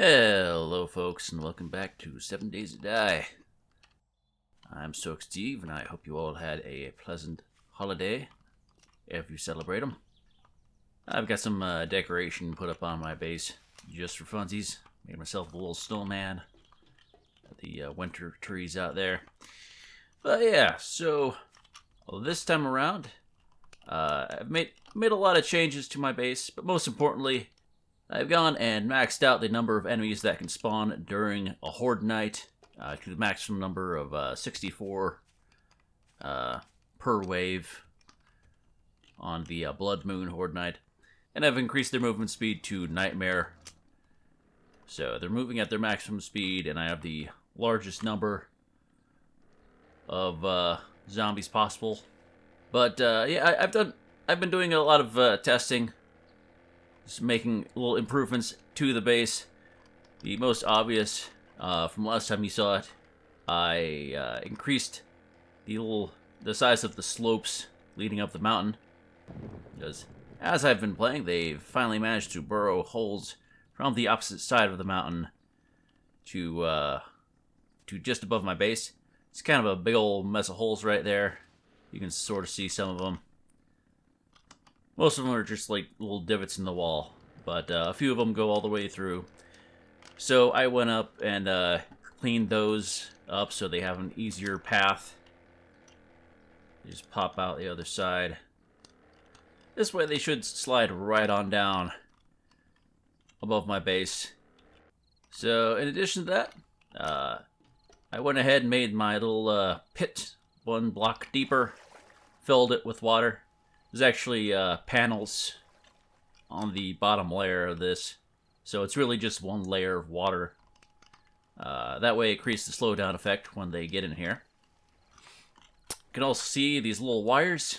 Hello folks, and welcome back to 7 Days to Die. I'm Soak Steve, and I hope you all had a pleasant holiday, if you celebrate them. I've got some decoration put up on my base, just for funsies. Made myself a little snowman. Got the winter trees out there. But yeah, so this time around, I've made a lot of changes to my base, but most importantly, I've gone and maxed out the number of enemies that can spawn during a Horde night to the maximum number of 64 per wave on the Blood Moon Horde night. And I've increased their movement speed to Nightmare. So they're moving at their maximum speed, and I have the largest number of zombies possible. But yeah, I've been doing a lot of testing. Just making little improvements to the base. The most obvious from last time you saw it, I increased the size of the slopes leading up the mountain, because as I've been playing, they've finally managed to burrow holes from the opposite side of the mountain to just above my base. It's kind of a big old mess of holes right there. You can sort of see some of them. Most of them are just like little divots in the wall, but a few of them go all the way through. So I went up and cleaned those up so they have an easier path. They just pop out the other side. This way they should slide right on down above my base. So in addition to that, I went ahead and made my little pit 1 block deeper, filled it with water. There's actually panels on the bottom layer of this, so it's really just 1 layer of water. That way it creates the slowdown effect when they get in here. You can also see these little wires.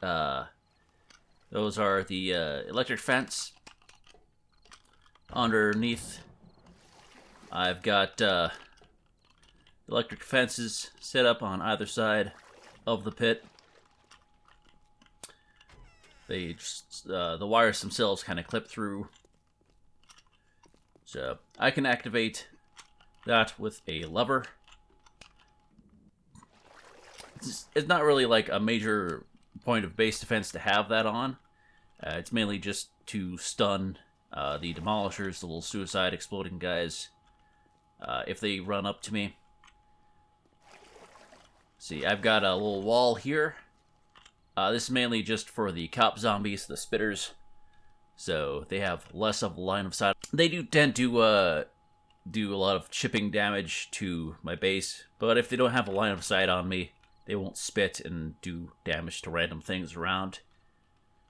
Those are the electric fence. Underneath, I've got electric fences set up on either side of the pit. They just, the wires themselves kind of clip through. So I can activate that with a lever. It's not really like a major point of base defense to have that on. It's mainly just to stun the demolishers, the little suicide exploding guys, if they run up to me. See, I've got a little wall here. This is mainly just for the cop zombies, the spitters, so they have less of a line of sight. They do tend to do a lot of chipping damage to my base, but if they don't have a line of sight on me, they won't spit and do damage to random things around.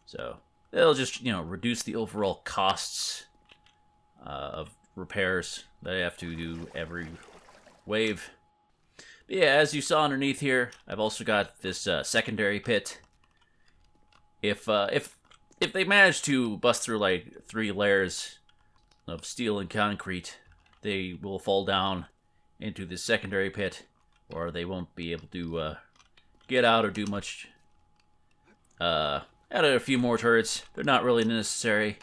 So they'll just, reduce the overall costs of repairs that I have to do every wave. But yeah, as you saw underneath here, I've also got this secondary pit. If they manage to bust through like 3 layers of steel and concrete, they will fall down into the secondary pit, or they won't be able to get out or do much. Added a few more turrets. They're not really necessary.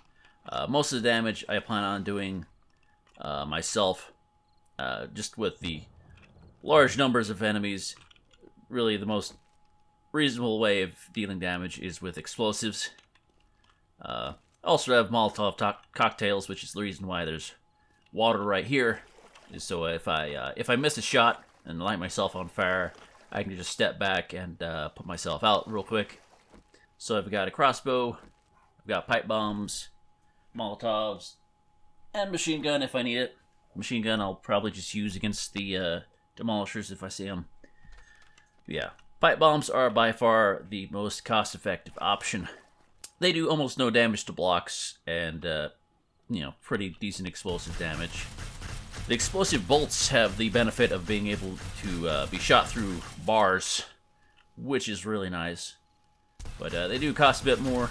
Most of the damage I plan on doing myself, just with the large numbers of enemies. Really, the most reasonable way of dealing damage is with explosives. Also have Molotov cocktails, which is the reason why there's water right here. Is so if I miss a shot and light myself on fire, I can just step back and put myself out real quick. So I've got a crossbow, I've got pipe bombs, Molotovs, and machine gun if I need it. Machine gun I'll probably just use against the demolishers if I see them. Yeah. Pipe bombs are by far the most cost-effective option. They do almost no damage to blocks, and, pretty decent explosive damage. The explosive bolts have the benefit of being able to be shot through bars, which is really nice. But they do cost a bit more.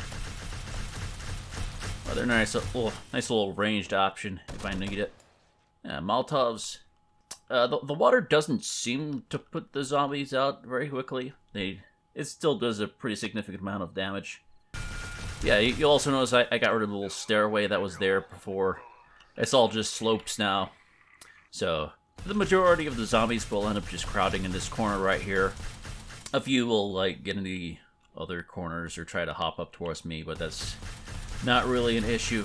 Well, they're nice little ranged option if I need it. Molotovs. The water doesn't seem to put the zombies out very quickly. It still does a pretty significant amount of damage. Yeah, you'll also notice I got rid of the little stairway that was there before. It's all just slopes now. So the majority of the zombies will end up just crowding in this corner right here. A few will like get in the other corners or try to hop up towards me, but that's not really an issue.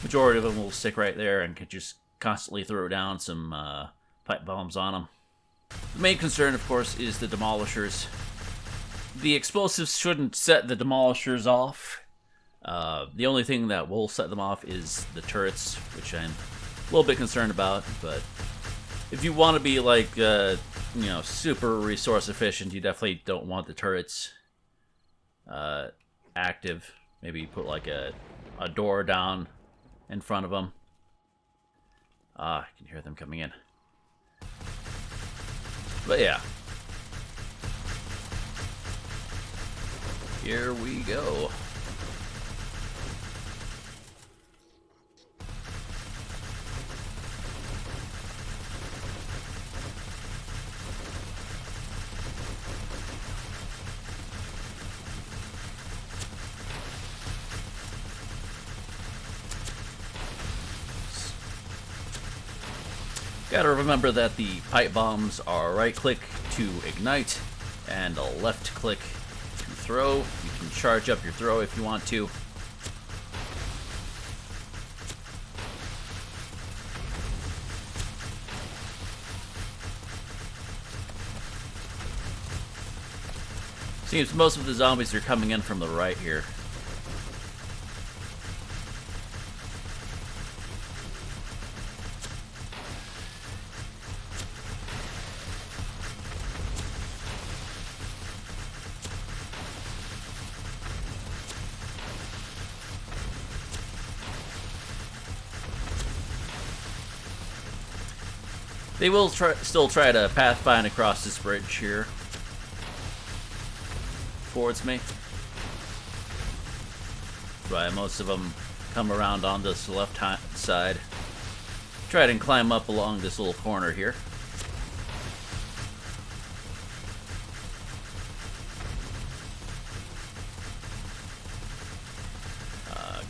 Majority of them will stick right there and can just constantly throw down some pipe bombs on them. The main concern, of course, is the demolishers. The explosives shouldn't set the demolishers off. The only thing that will set them off is the turrets, which I'm a little bit concerned about. But if you want to be like, super resource efficient, you definitely don't want the turrets active. Maybe put like a door down in front of them. I can hear them coming in. But yeah. Here we go. Gotta remember that the pipe bombs are right click to ignite and a left click to throw. You can charge up your throw if you want to. Seems most of the zombies are coming in from the right here. They will still try to pathfind across this bridge here towards me. Right, most of them come around on this left side. Try to climb up along this little corner here.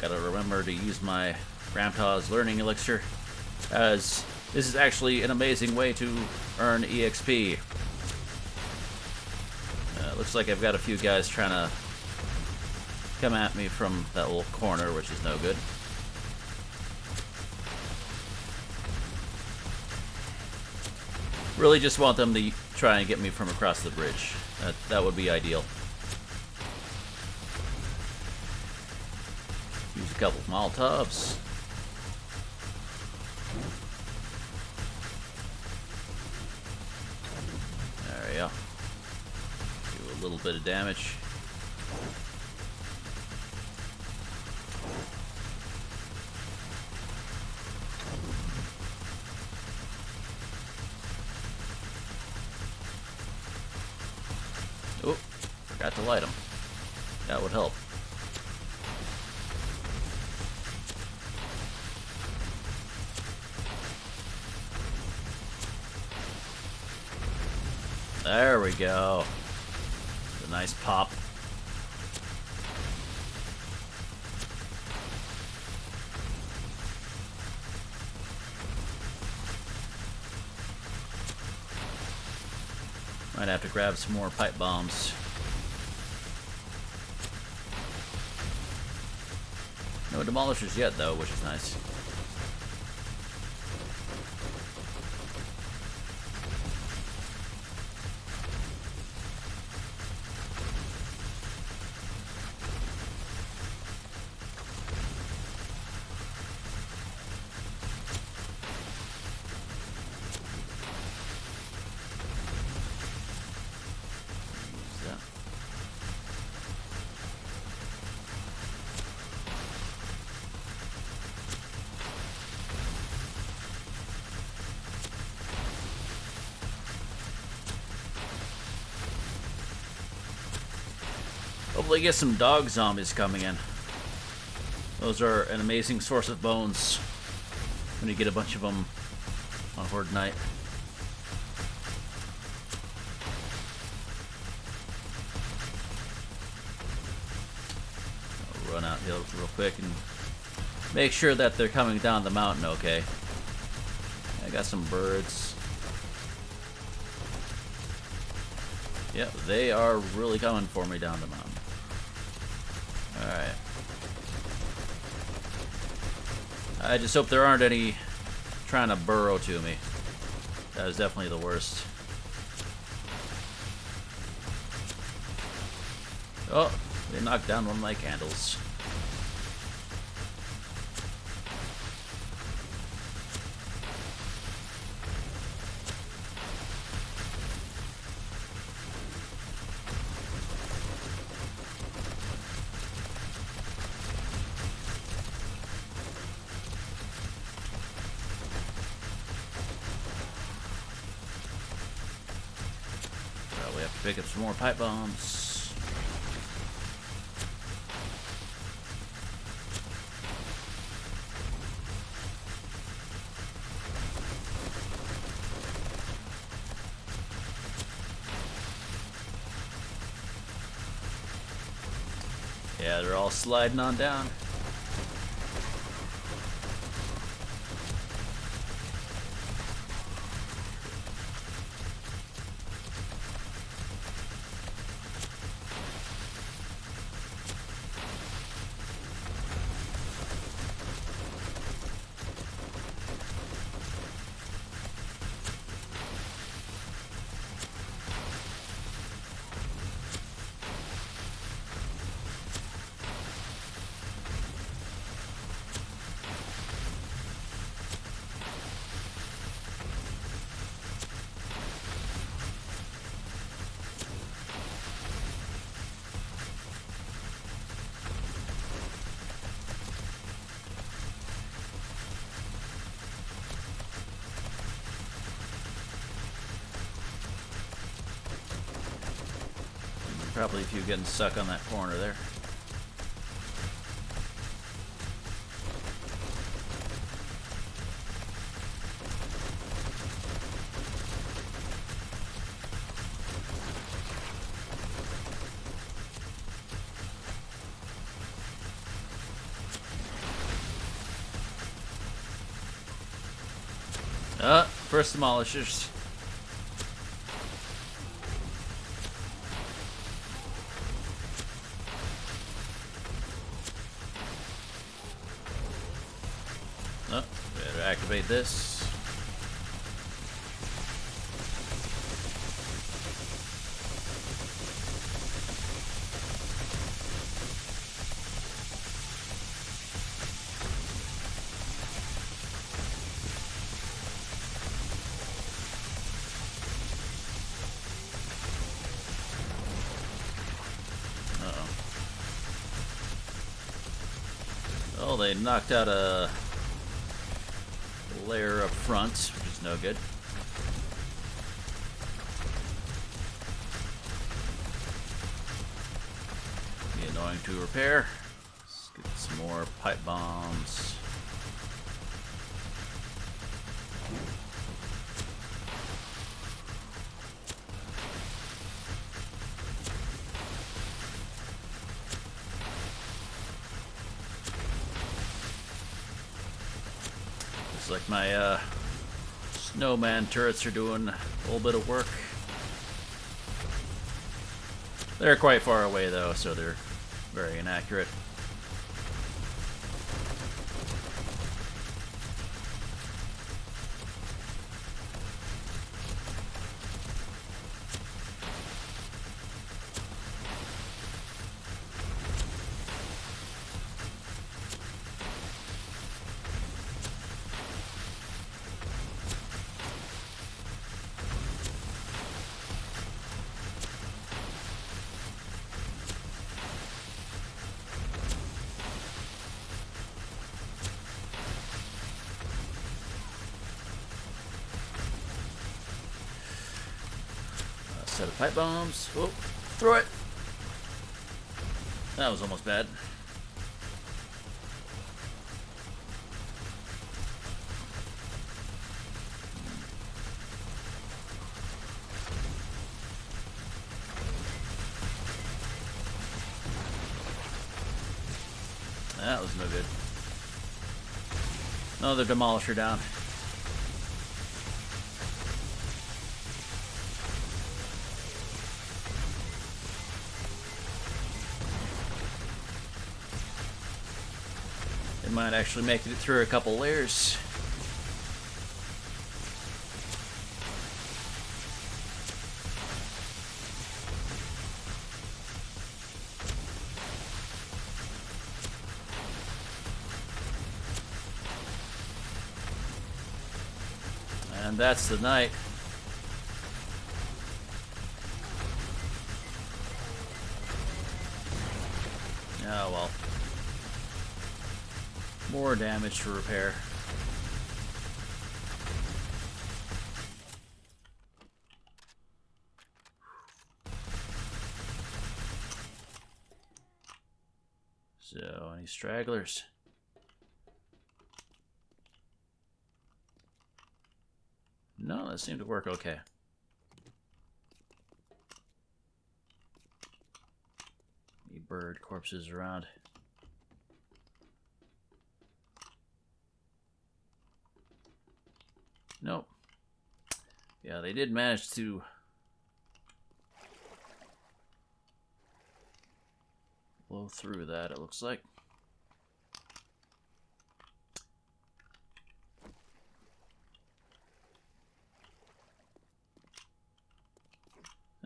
Gotta remember to use my Grandpa's Learning Elixir, as this is actually an amazing way to earn EXP. Looks like I've got a few guys trying to come at me from that little corner, which is no good. Really just want them to try and get me from across the bridge. That would be ideal. Use a couple of Molotovs. There we go. Do a little bit of damage. Oh, forgot to light them. That would help. There we go. A nice pop. Might have to grab some more pipe bombs. No demolishers yet, though, which is nice. Hopefully get some dog zombies coming in. Those are an amazing source of bones when you get a bunch of them on Horde night. I'll run out here real quick and make sure that they're coming down the mountain okay. I got some birds. Yep, they are really coming for me down the mountain. Alright. I just hope there aren't any trying to burrow to me. That is definitely the worst. Oh, they knocked down one of my candles. Probably have to pick up some more pipe bombs. Yeah, they're all sliding on down. Probably a few getting stuck on that corner there. First demolishers. Oh, better activate this. Oh, they knocked out a layer up front, which is no good. Be annoying to repair. Let's get some more pipe bombs. Looks like my snowman turrets are doing a little bit of work. They're quite far away though, so they're very inaccurate. Set of pipe bombs. Oh, throw it. That was almost bad. That was no good. Another demolisher down. It might actually make it through a couple layers. And that's the night. Oh well. More damage to repair. So, any stragglers? No, that seemed to work okay. Any bird corpses around? Nope. Yeah, they did manage to blow through that, it looks like.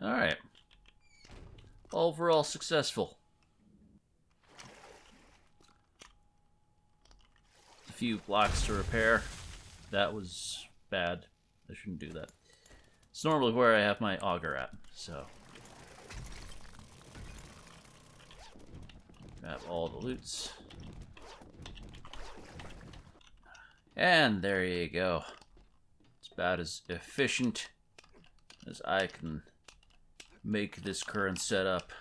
Alright. Overall successful. A few blocks to repair. That was bad. I shouldn't do that. It's normally where I have my auger at, so. Grab all the loots. And there you go. It's about as efficient as I can make this current setup.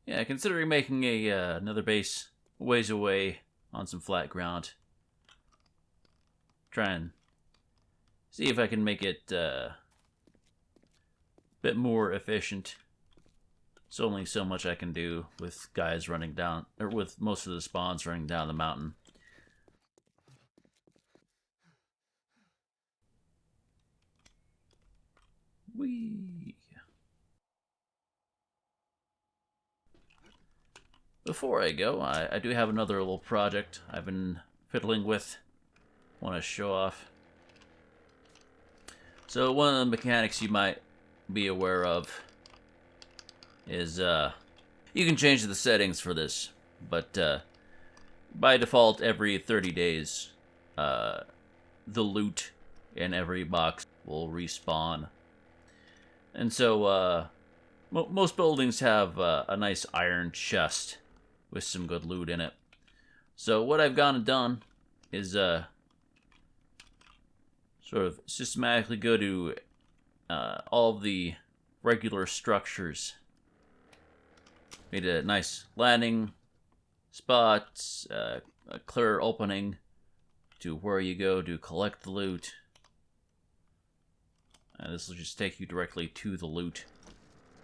Yeah, considering making a another base ways away on some flat ground. Try and see if I can make it a bit more efficient. There's only so much I can do with guys running down, or with most of the spawns running down the mountain. Whee! Before I go, I do have another little project I've been fiddling with. Want to show off. So one of the mechanics you might be aware of is you can change the settings for this, but by default every 30 days the loot in every box will respawn. And so most buildings have a nice iron chest with some good loot in it. So what I've gone and done is sort of systematically go to all of the regular structures. Made a nice landing spot, a clear opening to where you go to collect the loot. And this will just take you directly to the loot.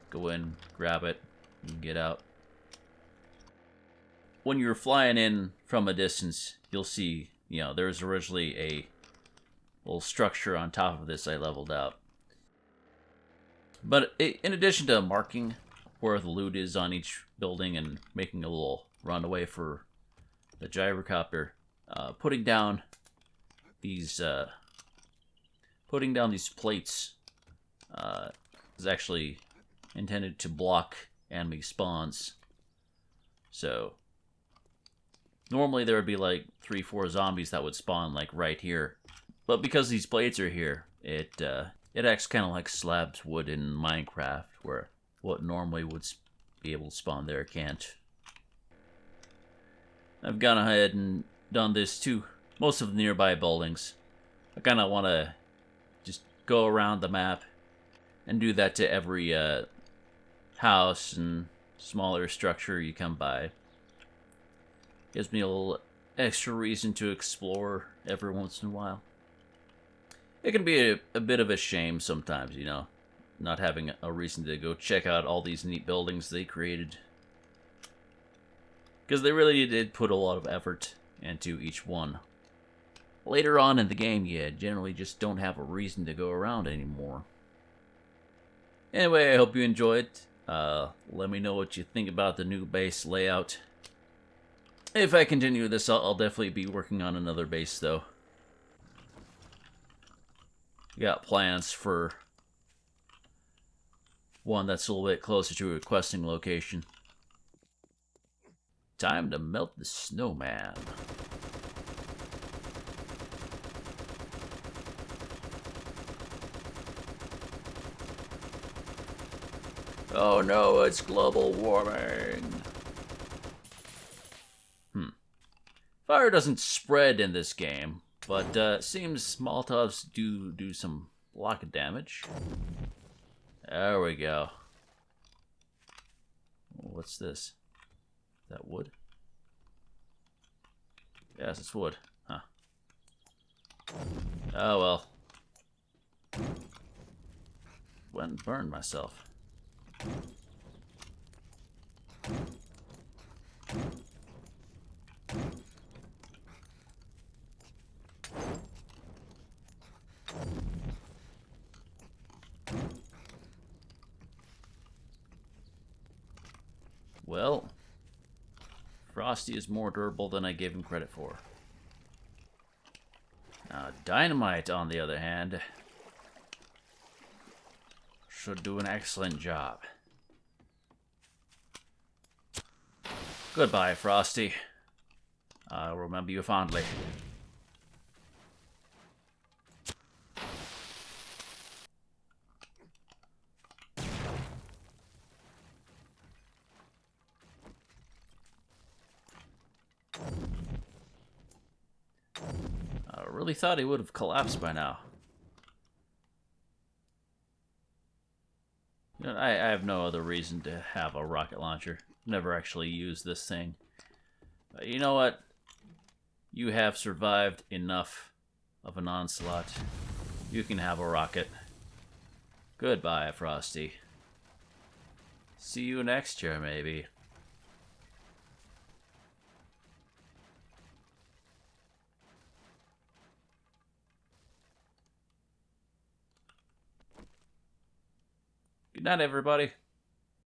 Go in, grab it, and get out. When you're flying in from a distance, you'll see, you know, there's originally a little structure on top of this I leveled out. But in addition to marking where the loot is on each building and making a little runaway for the gyrocopter, putting down these plates is actually intended to block enemy spawns. So normally there would be like 3-4 zombies that would spawn like right here, but because these plates are here, it acts kind of like slabs would in Minecraft, where what normally would be able to spawn there can't. I've gone ahead and done this to most of the nearby buildings. I kind of want to just go around the map and do that to every house and smaller structure you come by. Gives me a little extra reason to explore every once in a while. It can be a bit of a shame sometimes, you know, not having a reason to go check out all these neat buildings they created. Because they really did put a lot of effort into each one. Later on in the game, you generally just don't have a reason to go around anymore. Anyway, I hope you enjoyed. Let me know what you think about the new base layout. If I continue this, I'll definitely be working on another base, though. Got plans for one that's a little bit closer to a questing location. Time to melt the snowman. Oh no, it's global warming. Fire doesn't spread in this game, but it seems Molotovs do some block of damage. There we go. What's this? Is that wood? Yes, it's wood. Huh. Oh well. Went and burned myself. Well, Frosty is more durable than I gave him credit for. Dynamite, on the other hand, should do an excellent job. Goodbye, Frosty. I'll remember you fondly. I really thought he would have collapsed by now. You know, I have no other reason to have a rocket launcher. Never actually used this thing. But you know what? You have survived enough of an onslaught. You can have a rocket. Goodbye, Frosty. See you next year, maybe. Good night, everybody.